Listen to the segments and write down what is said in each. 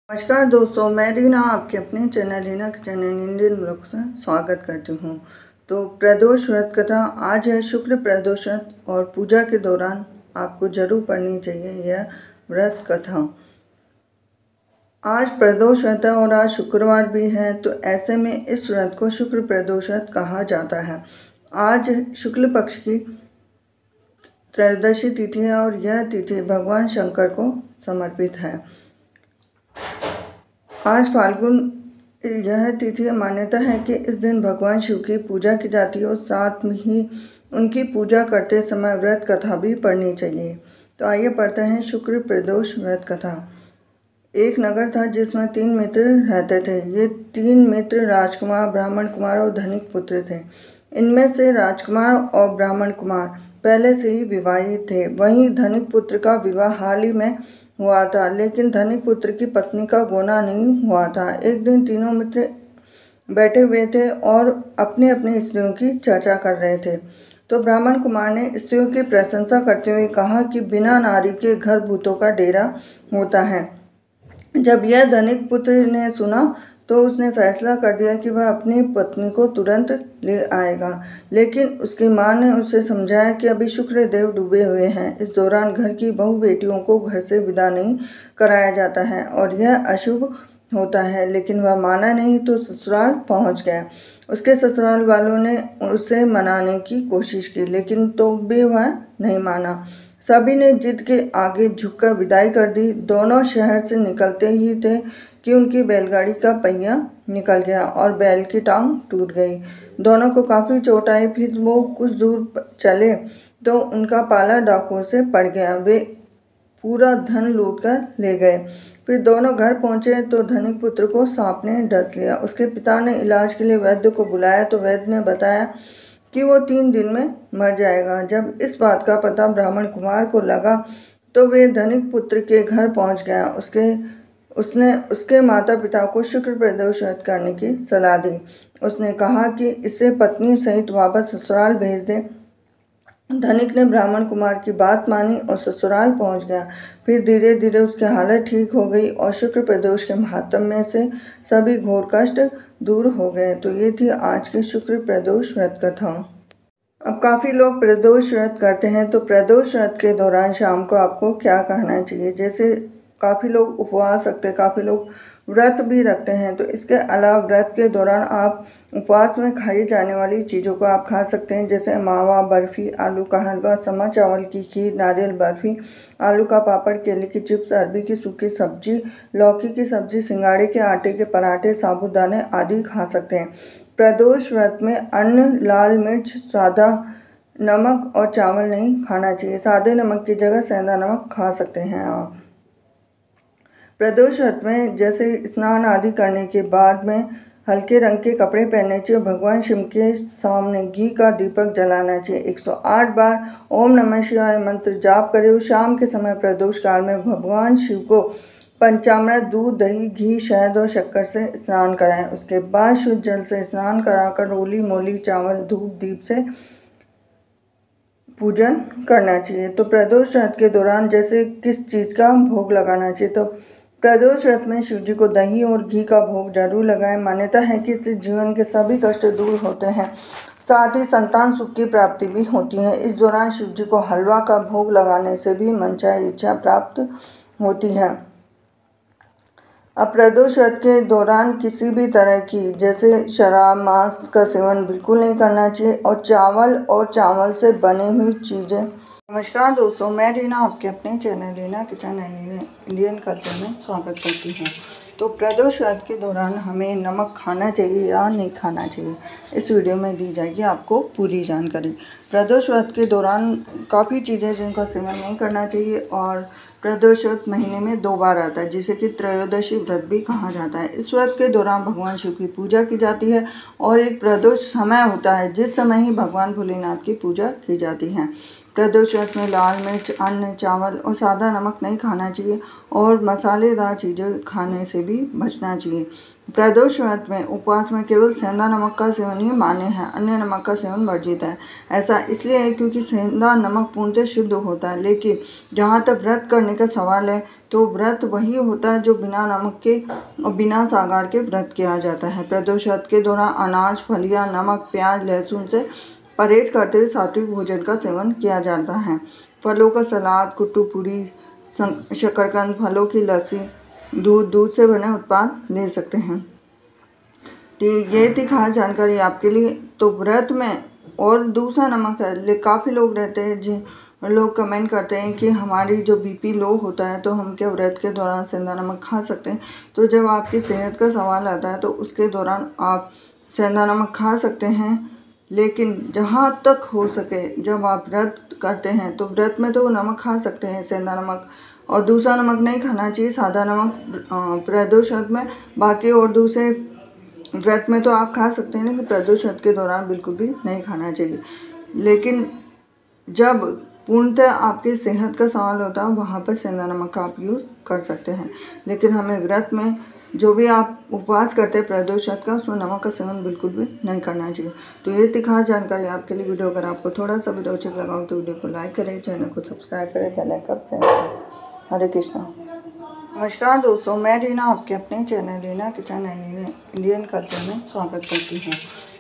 नमस्कार दोस्तों, मैं रीना आपके अपने channel Reena kitchen and Indian blog से स्वागत करती हूँ। तो प्रदोष व्रत कथा आज है शुक्ल प्रदोष व्रत और पूजा के दौरान आपको जरूर पढ़नी चाहिए यह व्रत कथा। आज प्रदोष व्रत है और आज शुक्रवार भी है, तो ऐसे में इस व्रत को शुक्ल प्रदोष व्रत कहा जाता है। आज शुक्ल पक्ष की त्रयोदशी तिथि है और यह तिथि भगवान शंकर को समर्पित है। आज फाल्गुन यह तिथि मान्यता है कि इस दिन भगवान शिव की पूजा की जाती है और साथ में ही उनकी पूजा करते समय व्रत कथा भी पढ़नी चाहिए। तो आइए पढ़ते हैं शुक्ल प्रदोष व्रत कथा। एक नगर था जिसमें 3 मित्र रहते थे। ये 3 मित्र राजकुमार, ब्राह्मण कुमार और धनिक पुत्र थे। इनमें से राजकुमार और ब्राह्मण कुमार पहले से ही विवाहित थे। वहीं धनिक पुत्र का विवाह हाल ही में हुआ था, लेकिन धनिक पुत्र की पत्नी का गोना नहीं हुआ था। एक दिन तीनों मित्र बैठे हुए थे और अपने अपने स्त्रियों की चर्चा कर रहे थे। तो ब्राह्मण कुमार ने स्त्रियों की प्रशंसा करते हुए कहा कि बिना नारी के घर भूतों का डेरा होता है। जब यह धनिक पुत्र ने सुना तो उसने फैसला कर दिया कि वह अपनी पत्नी को तुरंत ले आएगा, लेकिन उसकी मां ने उसे समझाया कि अभी शुक्र देव डूबे हुए हैं। इस दौरान घर की बहू बेटियों को घर से विदा नहीं कराया जाता है और यह अशुभ होता है। लेकिन वह माना नहीं तो ससुराल पहुंच गया। उसके ससुराल वालों ने उसे मनाने की कोशिश की, लेकिन तो भी वह नहीं माना। सभी ने जिद के आगे झुककर विदाई कर दी। दोनों शहर से निकलते ही थे कि उनकी बैलगाड़ी का पहिया निकल गया और बैल की टांग टूट गई। दोनों को काफ़ी चोट आई। फिर वो कुछ दूर चले तो उनका पाला डाकुओं से पड़ गया। वे पूरा धन लूटकर ले गए। फिर दोनों घर पहुंचे तो धनिक पुत्र को सांप ने डस लिया। उसके पिता ने इलाज के लिए वैद्य को बुलाया तो वैद्य ने बताया कि वो 3 दिन में मर जाएगा। जब इस बात का पता ब्राह्मण कुमार को लगा तो वे धनिक पुत्र के घर पहुंच गया। उसने उसके माता पिता को शुक्ल प्रदोष व्रत करने की सलाह दी। उसने कहा कि इसे पत्नी सहित वापस ससुराल भेज दे। धनिक ने ब्राह्मण कुमार की बात मानी और ससुराल पहुंच गया। फिर धीरे धीरे उसकी हालत ठीक हो गई और शुक्ल प्रदोष के महात्म्य में से सभी घोर कष्ट दूर हो गए। तो ये थी आज की शुक्ल प्रदोष व्रत कथा। अब काफ़ी लोग प्रदोष व्रत करते हैं, तो प्रदोष व्रत के दौरान शाम को आपको क्या करना चाहिए। जैसे काफ़ी लोग उपवास रखते हैं, काफ़ी लोग व्रत भी रखते हैं। तो इसके अलावा व्रत के दौरान आप उपवास में खाई जाने वाली चीज़ों को आप खा सकते हैं, जैसे मावा, बर्फ़ी, आलू का हलवा, समा चावल की खीर, नारियल बर्फ़ी, आलू का पापड़, केले की चिप्स, अरबी की सूखी सब्जी, लौकी की सब्जी, सिंगाड़े के आटे के पराठे, साबूदाने आदि खा सकते हैं। प्रदोष व्रत में अन्न, लाल मिर्च, सादा नमक और चावल नहीं खाना चाहिए। सादे नमक की जगह सेंधा नमक खा सकते हैं आप। प्रदोष व्रत में जैसे स्नान आदि करने के बाद में हल्के रंग के कपड़े पहनने चाहिए। भगवान शिव के सामने घी का दीपक जलाना चाहिए। 108 बार ओम नमः शिवाय मंत्र जाप करें। शाम के समय प्रदोष काल में भगवान शिव को पंचामृत, दूध, दही, घी, शहद और शक्कर से स्नान कराएं। उसके बाद शुद्ध जल से स्नान कराकर रोली, मोली, चावल, धूप, दीप से पूजन करना चाहिए। तो प्रदोष व्रत के दौरान जैसे किस चीज़ का भोग लगाना चाहिए, तो प्रदोष व्रत में शिव जी को दही और घी का भोग जरूर लगाएं। मान्यता है कि इससे जीवन के सभी कष्ट दूर होते हैं, साथ ही संतान सुख की प्राप्ति भी होती है। इस दौरान शिव जी को हलवा का भोग लगाने से भी मनचाही इच्छा प्राप्त होती है। अब प्रदोष व्रत के दौरान किसी भी तरह की जैसे शराब, मांस का सेवन बिल्कुल नहीं करना चाहिए और चावल से बनी हुई चीज़ें। नमस्कार दोस्तों, मैं रीना आपके अपने channel Reena kitchen and Indian culture में स्वागत करती हूँ। तो प्रदोष व्रत के दौरान हमें नमक खाना चाहिए या नहीं खाना चाहिए, इस वीडियो में दी जाएगी आपको पूरी जानकारी। प्रदोष व्रत के दौरान काफ़ी चीज़ें जिनका सेवन नहीं करना चाहिए और प्रदोष व्रत महीने में 2 बार आता है, जिसे कि त्रयोदशी व्रत भी कहा जाता है। इस व्रत के दौरान भगवान शिव की पूजा की जाती है और एक प्रदोष समय होता है जिस समय ही भगवान भोलेनाथ की पूजा की जाती है। प्रदोष व्रत में लाल मिर्च, अन्न, चावल और सादा नमक नहीं खाना चाहिए और मसालेदार चीज़ें खाने से भी बचना चाहिए। प्रदोष व्रत में उपवास में केवल सेंधा नमक का सेवन ही मान्य है, अन्य नमक का सेवन वर्जित है। ऐसा इसलिए है क्योंकि सेंधा नमक पूर्णतः शुद्ध होता है, लेकिन जहाँ तक व्रत करने का सवाल है तो व्रत वही होता है जो बिना नमक के और बिना सागार के व्रत किया जाता है। प्रदोष व्रत के दौरान अनाज, फलियां, नमक, प्याज, लहसुन से परहेज करते हुए सात्विक भोजन का सेवन किया जाता है। फलों का सलाद, कुट्टू पूरी, शकरकंद, फलों की लस्सी, दूध से बने उत्पाद ले सकते हैं। ये थी खास जानकारी आपके लिए। तो व्रत में और दूसरा नमक है, काफ़ी लोग रहते हैं जिन लोग कमेंट करते हैं कि हमारी जो बीपी लो होता है तो हम क्या व्रत के दौरान सेंधा नमक खा सकते हैं। तो जब आपकी सेहत का सवाल आता है तो उसके दौरान आप सेंधा नमक खा सकते हैं, लेकिन जहाँ तक हो सके जब आप व्रत करते हैं तो व्रत में तो वो नमक खा सकते हैं, सेंधा नमक, और दूसरा नमक नहीं खाना चाहिए, सादा नमक प्रदोष व्रत में। बाकी और दूसरे व्रत में तो आप खा सकते हैं, लेकिन प्रदोष व्रत के दौरान बिल्कुल भी नहीं खाना चाहिए। लेकिन जब पूर्णतः आपकी सेहत का सवाल होता है वहाँ पर सेंधा नमक का आप यूज़ कर सकते हैं, लेकिन हमें व्रत में जो भी आप उपवास करते हैं प्रदोष व्रत का, उसमें नमक का सेवन बिल्कुल भी नहीं करना चाहिए। तो ये थी खास जानकारी आपके लिए। वीडियो अगर आपको थोड़ा सा भी रोचक लगा हो तो वीडियो को लाइक करें, चैनल को सब्सक्राइब करें, बेल आइकन प्रेस करें। हरे कृष्णा। नमस्कार दोस्तों, मैं रीना आपके अपने channel Reena kitchen and Indian culture में स्वागत करती हूँ।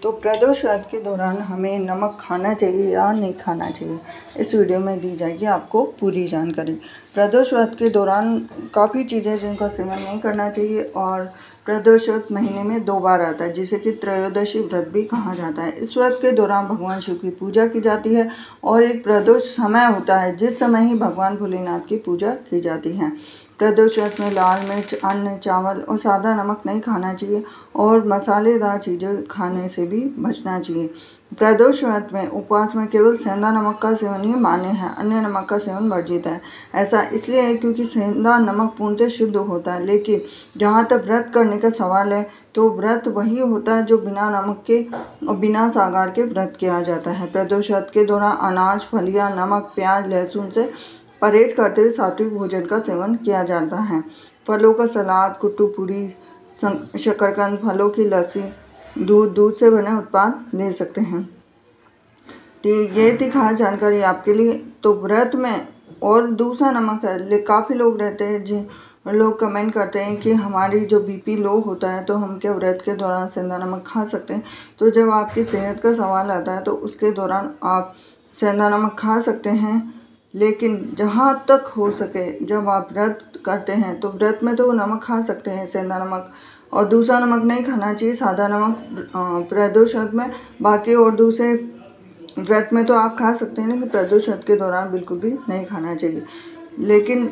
तो प्रदोष व्रत के दौरान हमें नमक खाना चाहिए या नहीं खाना चाहिए, इस वीडियो में दी जाएगी आपको पूरी जानकारी। प्रदोष व्रत के दौरान काफ़ी चीज़ें जिनका सेवन नहीं करना चाहिए, और प्रदोष व्रत महीने में 2 बार आता है, जिसे कि त्रयोदशी व्रत भी कहा जाता है। इस व्रत के दौरान भगवान शिव की पूजा की जाती है, और एक प्रदोष समय होता है जिस समय ही भगवान भोलेनाथ की पूजा की जाती है। प्रदोष व्रत में लाल मिर्च, अन्न, चावल और सादा नमक नहीं खाना चाहिए, और मसालेदार चीज़ें खाने से भी बचना चाहिए। प्रदोष व्रत में उपवास में केवल सेंधा नमक का सेवन ही मान्य है, अन्य नमक का सेवन वर्जित है। ऐसा इसलिए है क्योंकि सेंधा नमक पूर्णतः शुद्ध होता है, लेकिन जहाँ तक व्रत करने का सवाल है तो व्रत वही होता है जो बिना नमक के और बिना सागार के व्रत किया जाता है। प्रदोष व्रत के दौरान अनाज, फलियां, नमक, प्याज, लहसुन से परहेज करते हुए सात्विक भोजन का सेवन किया जाता है। फलों का सलाद, कुट्टू पूरी, शकरकंद, फलों की लस्सी, दूध से बने उत्पाद ले सकते हैं। ये थी खास जानकारी आपके लिए। तो व्रत में और दूसरा नमक है, काफ़ी लोग रहते हैं जिन लोग कमेंट करते हैं कि हमारी जो बीपी लो होता है तो हम क्या व्रत के दौरान सेंधा नमक खा सकते हैं। तो जब आपकी सेहत का सवाल आता है तो उसके दौरान आप सेंधा नमक खा सकते हैं, लेकिन जहाँ तक हो सके जब आप व्रत करते हैं तो व्रत में तो वो नमक खा सकते हैं, सेंधा नमक, और दूसरा नमक नहीं खाना चाहिए, सादा नमक प्रदोष व्रत में। बाकी और दूसरे व्रत में तो आप खा सकते हैं, लेकिन प्रदोष व्रत के दौरान बिल्कुल भी नहीं खाना चाहिए। लेकिन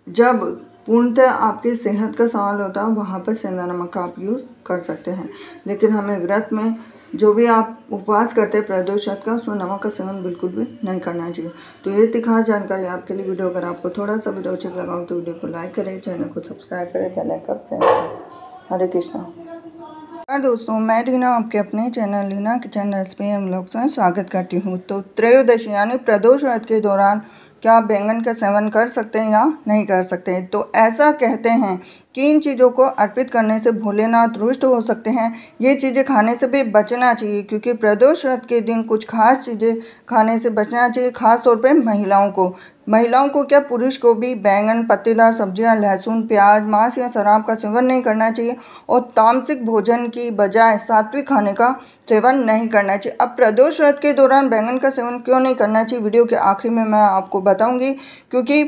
जब पूर्णतः आपकी सेहत का सवाल होता है वहाँ पर सेंधा नमक का आप यूज़ कर सकते हैं, लेकिन हमें व्रत में जो भी आप उपवास करते हैं प्रदोष व्रत का, उसमें नमक का सेवन बिल्कुल भी नहीं करना चाहिए। तो ये थी खास जानकारी आपके लिए। वीडियो अगर आपको थोड़ा सा भी रोचक लगा हो तो वीडियो को लाइक करें, चैनल को सब्सक्राइब करें, बेल आइकन प्रेस करें। हरे कृष्णा। दोस्तों, मैं रीना आपके अपने चैनल रीना किचन रेसिपी एवं व्लॉग्स में स्वागत करती हूँ। तो त्रयोदशी यानी प्रदोष व्रत के दौरान क्या आप बैंगन का सेवन कर सकते हैं या नहीं कर सकते हैं। तो ऐसा कहते हैं कि इन चीज़ों को अर्पित करने से भोलेनाथ रुष्ट हो सकते हैं। ये चीज़ें खाने से भी बचना चाहिए, क्योंकि प्रदोष व्रत के दिन कुछ खास चीज़ें खाने से बचना चाहिए, खास तौर पे महिलाओं को क्या पुरुष को भी बैंगन, पत्तेदार सब्जियां, लहसुन, प्याज, मांस या शराब का सेवन नहीं करना चाहिए, और तामसिक भोजन की बजाय सात्विक खाने का सेवन नहीं करना चाहिए। अब प्रदोष व्रत के दौरान बैंगन का सेवन क्यों नहीं करना चाहिए, वीडियो के आखिर में मैं आपको बताऊंगी। क्योंकि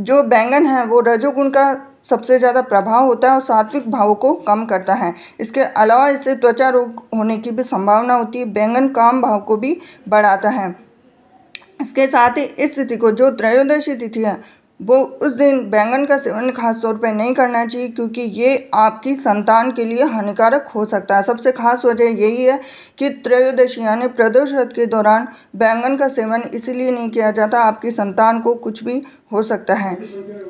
जो बैंगन है वो रजोगुण का सबसे ज़्यादा प्रभाव होता है और सात्विक भावों को कम करता है। इसके अलावा इससे त्वचा रोग होने की भी संभावना होती है। बैंगन काम भाव को भी बढ़ाता है। इसके साथ ही इस तिथि को, जो त्रयोदशी तिथि है, वो उस दिन बैंगन का सेवन खास तौर पे नहीं करना चाहिए, क्योंकि ये आपकी संतान के लिए हानिकारक हो सकता है। सबसे खास वजह यही है कि त्रयोदशी यानी प्रदोष व्रत के दौरान बैंगन का सेवन इसलिए नहीं किया जाता, आपकी संतान को कुछ भी हो सकता है।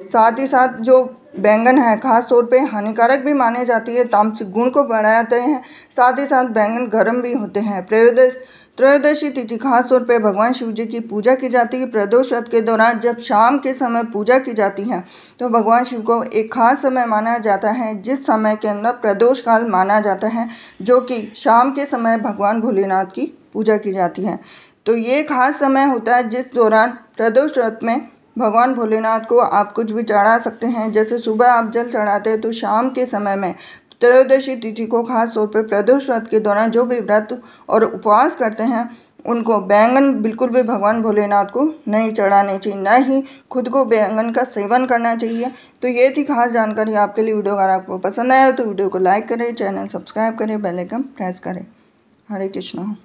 साथ ही साथ जो बैंगन है खास तौर पे हानिकारक भी माने जाती है, तामसिक गुण को बढ़ाते हैं। साथ ही साथ बैंगन गर्म भी होते हैं। त्रयोदशी तिथि खास तौर पर भगवान शिव जी की पूजा की जाती है। प्रदोष व्रत के दौरान जब शाम के समय पूजा की जाती है तो भगवान शिव को एक खास समय माना जाता है, जिस समय के अंदर प्रदोष काल माना जाता है, जो कि शाम के समय भगवान भोलेनाथ की पूजा की जाती है। तो ये खास समय होता है जिस दौरान प्रदोष व्रत में भगवान भोलेनाथ को आप कुछ भी चढ़ा सकते हैं। जैसे सुबह आप जल चढ़ाते हैं तो शाम के समय में त्रयोदशी तिथि को खास तौर पर प्रदोष व्रत के दौरान जो भी व्रत और उपवास करते हैं उनको बैंगन बिल्कुल भी भगवान भोलेनाथ को नहीं चढ़ाने चाहिए, न ही खुद को बैंगन का सेवन करना चाहिए। तो ये थी खास जानकारी आपके लिए। वीडियो अगर आपको पसंद आया तो वीडियो को लाइक करें, चैनल सब्सक्राइब करें, बेल आइकन प्रेस करें। हरे कृष्णा।